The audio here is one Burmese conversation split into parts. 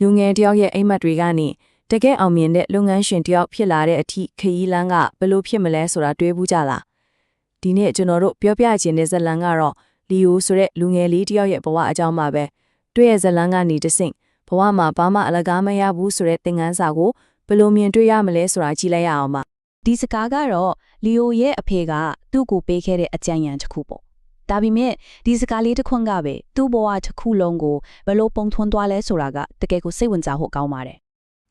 လူငယ်တယောက်ရဲ့အိမ်မက်တွေကနေတကယ်အောင်မြင်တဲ့လုပ်ငန်းရှင်တယောက်ဖြစ်လာတဲ့အထိခရီးလမ်းကဘယ်လိုဖြစ်မလဲဆိုတာတွေးဘူးကြလားဒီနေ့ကျွန်တော်တို့ပြောပြချင်တဲ့ဇာတ်လမ်းကတော့လီယိုဆိုတဲ့လူငယ်လေးတယောက်ရဲ့ဘဝအကြောင်းပါပဲတွေ့ရဲ့ဇာတ်လမ်းကနေတဆင့်ဘဝမှာဘာမှအလကားမရဘူးဆိုတဲ့သင်ခန်းစာကိုဘယ်လိုမြင်တွေ့ရမလဲဆိုတာကြည့်လိုက်ရအောင်ပါဒီစကားကတော့လီယိုရဲ့အဖေကသူ့ကိုပေးခဲ့တဲ့အကြံဉာဏ်တစ်ခုပေါ့ဒါပေမဲ့ဒီစကားလေးတစ်ခွန်းကပဲသူ့ဘဝတစ်ခုလုံးကိုဘယ်လိုပုံထွန်းသွားလဲဆိုတာကတကယ်ကိုစိတ်ဝင်စားဖို့ကောင်းပါတယ်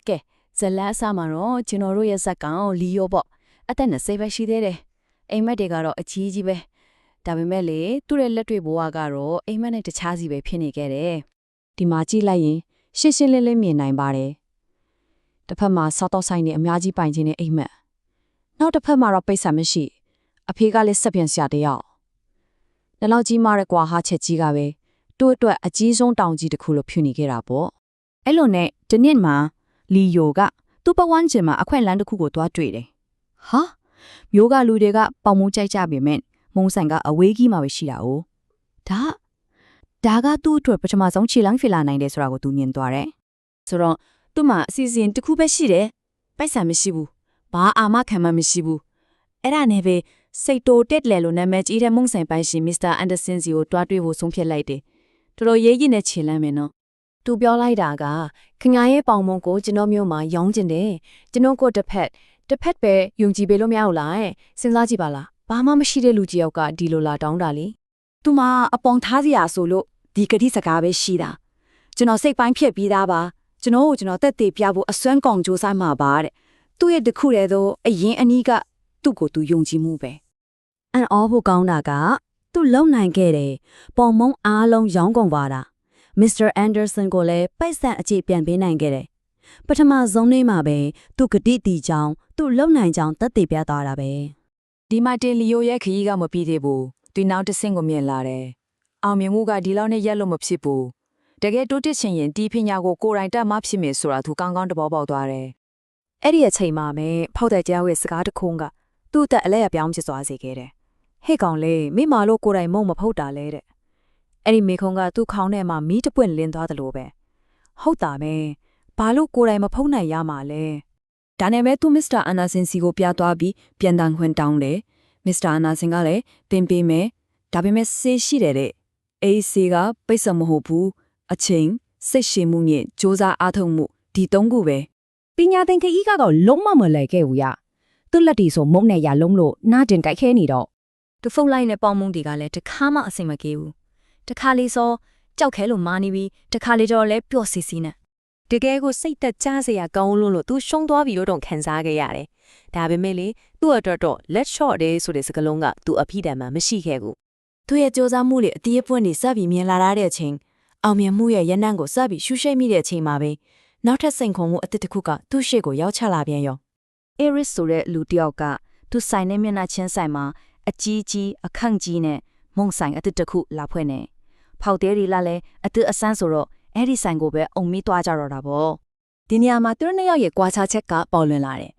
ကဲဇလန်းအစမှာတော့ကျွန်တော်တို့ရဲ့ဇက်ကောင်လီယိုပေါ့အသက်20ပဲရှိသေးတယ်အိမ်မက်တွေကတော့အကြီးကြီးပဲဒါပေမဲ့လေသူ့ရဲ့လက်တွေ့ဘဝကတော့အိမ်မက်နဲ့တခြားစီပဲဖြစ်နေခဲ့တယ်ဒီမှာကြည့်လိုက်ရင်ရှင်းရှင်းလင်းလင်းမြင်နိုင်ပါတယ်တစ်ဖက်မှာစားတော့ဆိုင်နေအများကြီးပိုင်ခြင်းနဲ့အိမ်မက်နောက်တစ်ဖက်မှာတော့ပိတ်ဆံမရှိအဖေကလည်းစက်ပြန်ဆရာတယောက်ဒီလောက်ကြီးမားတဲ့ကွာဟာချက်ကြီးကပဲသူ့အတွက်အကြီးဆုံးတောင်ကြီးတစ်ခုလို့ဖြူနေခဲ့တာပေါ့အဲ့လိုနဲ့ဒီနေ့မှာလီယိုကသူ့ပဝန်းကျင်မှာအခွင့်အလမ်းတစ်ခုကိုတွားတွေ့တယ်ဟာမျိုးကလူတွေကပေါင်မုံကြိုက်ကြပေမဲ့မုံဆိုင်ကအဝေးကြီးမှာပဲရှိတာ哦ဒါကသူ့အတွက်ပထမဆုံးခြေလမ်းဖီလာနိုင်တယ်ဆိုတာကိုသူမြင်သွားတယ်ဆိုတော့သူ့မှာအစီအစဉ်တစ်ခုပဲရှိတယ်ပိုက်ဆံမရှိဘူးဘာအာမခံမှမရှိဘူးအဲ့ဒါနဲ့ပဲစိတ်တိုတက်လေလို့နာမည်ကြီးတဲ့မုံဆိုင်ပိုင်ရှင်မစ္စတာအန်ဒါဆင်စီကိုတွားတွေ့ဖို့ဆုံးဖြတ်လိုက်တယ်တော်တော်ရေးကြီးတဲ့ခြေလမ်းပဲနော်သူပြောလိုက်တာကခင်ဗျားရဲ့ပေါင်မုံကိုကျွန်တော်မျိုးမှာရောင်းကျင်တယ်ကျွန်တော်ကိုတစ်ဖက်ပဲယုံကြည်ပေးလို့မရဘူးလားစဉ်းစားကြည့်ပါလားဘာမှမရှိတဲ့လူကြီးယောက်ကဒီလိုလာတောင်းတာလေသူမှအပေါင်ထားစရာဆိုလို့ဒီကတိစကားပဲရှိတာကျွန်တော်စိတ်ပိုင်းဖြစ်ပြီးသားပါကျွန်တော်တက်သေးပြဖို့အစွမ်းကောင်ကြိုးစားမှာပါတဲ့သူ့ရဲ့တခုတည်းသောအရင်အနီးကသူ့ကိုသူယုံကြည်မှုပဲအန်အောဖို့ကောင်းတာကသူလုံနိုင်ခဲ့တယ်ပုံမုံအားလုံးရောင်းကုန်ပါတာမစ္စတာအန်ဒါဆန်ကိုလည်းပိုက်ဆံအခြေပြန်ပေးနိုင်ခဲ့တယ်ပထမဆုံးနေ့မှာပဲသူကတိတီကြောင်းသူလုံနိုင်ကြောင်းသက်သေပြသွားတာပဲဒီမှာတင်လီယိုရဲ့ခရီးကမပြီးသေးဘူးသူနောက်တစ်ဆင့်ကိုမြင်လာတယ်အောင်မြင်မှုကဒီလောက်နဲ့ရက်လို့မဖြစ်ဘူးတကယ်တိုးတက်ချင်ရင်ဒီပညာကိုကိုယ်တိုင်တက်မှဖြစ်မယ်ဆိုတာသူကောင်းကောင်းသဘောပေါက်သွားတယ်အဲ့ဒီအချိန်မှာပဲဖောက်တဲ့ကြောက်ရဲ့စကားတစ်ခုကသူ့အသက်အလဲအပြောင်းဖြစ်သွားစေခဲ့တယ်ဟဲ့ကောင်လေးမိမလို့ကိုယ်တိုင်မုံမဖုတ်တာလဲတဲ့အဲ့ဒီမိခုံးကသူ့ခေါင်းထဲမှာမီးတပွင့်လင်းသွားတယ်လို့ပဲဟုတ်တာပဲဘာလို့ကိုယ်တိုင်မဖုတ်နိုင်ရမှာလဲဒါနဲ့ပဲသူမစ္စတာအန်နာဆင်စီကိုပြသွားပြီးပြန်တန်ခွင့်တောင်းတယ်မစ္စတာအန်နာဆင်ကလည်းတင်ပေးမယ်ဒါပေမဲ့ဆေးရှိတယ်တဲ့အေးဆေးကပိတ်စမဟုတ်ဘူးအချိန်စိတ်ရှည်မှုနဲ့စ조사အားထုတ်မှုဒီသုံးခုပဲပညာသင်ခရီးကတော့လုံးဝမလဲခဲ့ဘူးရသူ့လက်တီဆိုမုံနဲ့ရလုံးလို့နားတင်ကြိုက်ခဲနေတော့သူဖုန်းလိုက်နဲ့ပေါင်မုံတွေကလည်းတခါမှအဆင်မပြေဘူးတခါလေးစောကြောက်ခဲလို့မာနေပြီးတခါလေးတော့လဲပျော့စီစီနဲ့တကယ်ကိုစိတ်သက်ကြားစရာကောင်းလို့သူရှုံးသွားပြီလို့တော့ခံစားခဲ့ရတယ်ဒါပေမဲ့လေသူ့အတွက်တော့ let shot တဲ့ဆိုတဲ့စကားလုံးကသူအဖိတံမှာမရှိခဲ့ဘူးသူ့ရဲ့စ조사မှုတွေအတိအပွင့်တွေစပြီးမြင်လာတဲ့အချိန်အောင်မြင်မှုရဲ့ရနံ့ကိုစပြီးရှုရှိတ်မိတဲ့အချိန်မှာပဲနောက်ထပ်စိန်ခေါ်မှုအသစ်တစ်ခုကသူ့ရှေ့ကိုရောက်ချလာပြန်ရော Iris ဆိုတဲ့လူတစ်ယောက်ကသူဆိုင်နဲ့မျက်နှာချင်းဆိုင်မှာအကြီးကြီးအခန့်ကြီးနဲ့မုံဆိုင်အသစ်တစ်ခုလာဖွင့်နေဖောက်သေးရီလာလဲအသစ်အဆန်းဆိုတော့အဲ့ဒီဆိုင်ကိုပဲအုံမိသွားကြတော့တာပေါ့ဒီနေရာမှာသူတို့နှစ်ယောက်ရဲ့ကွာခြားချက်ကပေါ်လွင်လာတယ်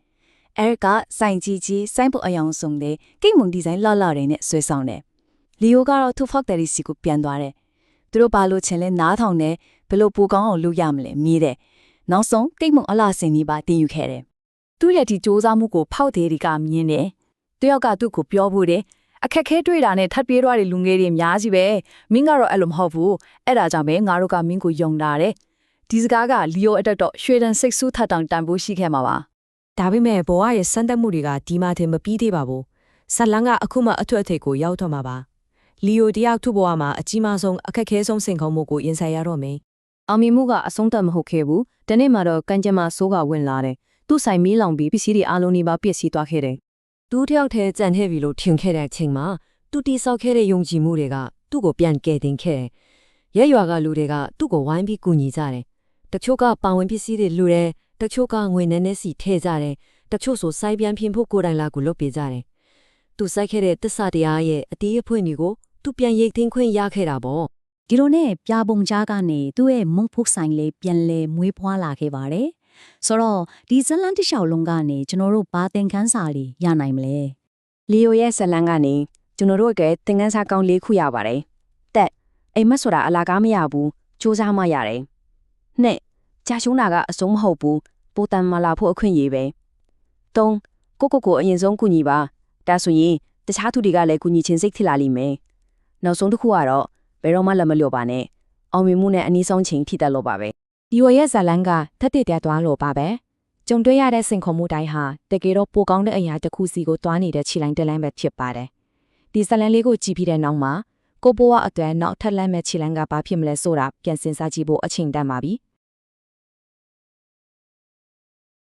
အဲ့ကဆိုင်ကြီးစိုင်းပုတ်အယောင်စုံတဲ့ကိတ်မုံဒီဇိုင်းလှလှတွေနဲ့ဆွဲဆောင်တယ်လီယိုကတော့သူဖောက်တယ်စီကိုပြန်သွားတယ်သူတို့ဘာလို့ချင်လဲနားထောင်နေဘယ်လိုပူကောင်းအောင်လုပ်ရမလဲမြည်တယ်နောက်ဆုံးကိတ်မုံအလားစင်ကြီးပါတင်ယူခဲ့တယ်သူ့ရဲ့ဒီစ조사မှုကိုဖောက်သေးတွေကမြင်တယ်တယောက်ကသူ့ကိုပြောဖို့တယ်အခက်ခဲတွေ့တာနဲ့ထပ်ပြေးသွားတဲ့လူငယ်တွေအများကြီးပဲမင်းကတော့အဲ့လိုမဟုတ်ဘူးအဲ့ဒါကြောင့်ပဲငါတို့ကမင်းကိုယုံတာတဲ့ဒီစကားကလီယိုအတွက်တော့ရွှေတန်စိတ်ဆူးထတ်တောင်တန်ဖိုးရှိခဲ့မှာပါဒါပေမဲ့ဘဝရဲ့စမ်းသပ်မှုတွေကဒီမှတည်းမပြီးသေးပါဘူးဇလန်ကအခုမှအထွတ်အထိပ်ကိုရောက်တော့မှာပါလီယိုတယောက်သူ့ဘဝမှာအကြီးမားဆုံးအခက်ခဲဆုံးစိန်ခေါ်မှုကိုရင်ဆိုင်ရတော့မယ်အောင်မြင်မှုကအဆုံးသတ်မဟုတ်ခဲ့ဘူးဒီနေ့မှတော့ကံကြမ္မာဆိုးကဝင်လာတယ်သူ့ဆိုင်မီးလောင်ပြီးပစ္စည်းတွေအားလုံးနေပါပျက်စီးသွားခဲ့တယ်သူတယောက်တည်းကြံခဲ့ပြီလို့ထင်ခဲ့တဲ့အချိန်မှာသူတိဆောက်ခဲ့တဲ့ယုံကြည်မှုတွေကသူ့ကိုပြန်ကယ်တင်ခဲ့တယ်ရဲရွာကလူတွေကသူ့ကိုဝိုင်းပြီးကူညီကြတယ်တချို့ကပါဝင်ပစ္စည်းတွေလူတယ်တချို့ကငွေနည်းနည်းစီထည့်ကြတယ်တချို့ဆိုစိုက်ပြန်ပြင်ဖို့ကိုယ်တိုင်လာကိုလုပ်ပေးကြတယ်သူစိုက်ခဲ့တဲ့သစ္စာတရားရဲ့အတီးအဖွင့်တွေကိုသူပြန်ရိတ်သိမ်းခွင့်ရခဲ့တာပေါ့ဒီလိုနဲ့ပြပုံကြားကနေသူ့ရဲ့မုံဖုတ်ဆိုင်လေးပြန်လဲမွေးဖွားလာခဲ့ပါတယ်ဆိုတော့ဒီဇလန်တစ်လျှောက်လုံးကနေကျွန်တော်တို့ဘာသင်ခန်းစာတွေရနိုင်မလဲလီယိုရဲ့ဇလန်ကနေကျွန်တော်တို့ကသင်ခန်းစာကောင်း၄ခုရပါတယ်တက်အိမ်မက်ဆိုတာအလားကားမရဘူးစူးစမ်းမှရတယ်နှစ် ကြာရှုံးတာကအဆုံးမဟုတ်ဘူးပိုတန်မာလာဖို့အခွင့်အရေးပဲ3ကိုအရင်ဆုံးကူညီပါဒါဆိုရင်တခြားသူတွေကလည်းကူညီခြင်းစိတ်ထစ်လာလိမ့်မယ်နောက်ဆုံးတစ်ခုကတော့ဘယ်တော့မှလက်မလျော့ပါနဲ့အောင်မြင်မှုနဲ့အနည်းဆုံးချိန်ထိတက်လို့ပါပဲ ဒီဝရဲ့ဇာလန်ကထက်တဲ့သွားလို့ပါပဲကြုံတွေ့ရတဲ့စင်ခုံမှုတိုင်းဟာတကယ်တော့ပိုကောင်းတဲ့အရာတစ်ခုစီကိုတွားနေတဲ့ခြေလိုင်းတက်လန်းပဲဖြစ်ပါတယ်ဒီဇာလန်လေးကိုကြည့်ပြီးတဲ့နောက်မှာကိုဘိုးဝအတွက်နောက်ထပ်လမ်းမဲ့ခြေလန်းကဘာဖြစ်မလဲဆိုတာပြန်စင်စားကြည့်ဖို့အချိန်တန်ပါပြီ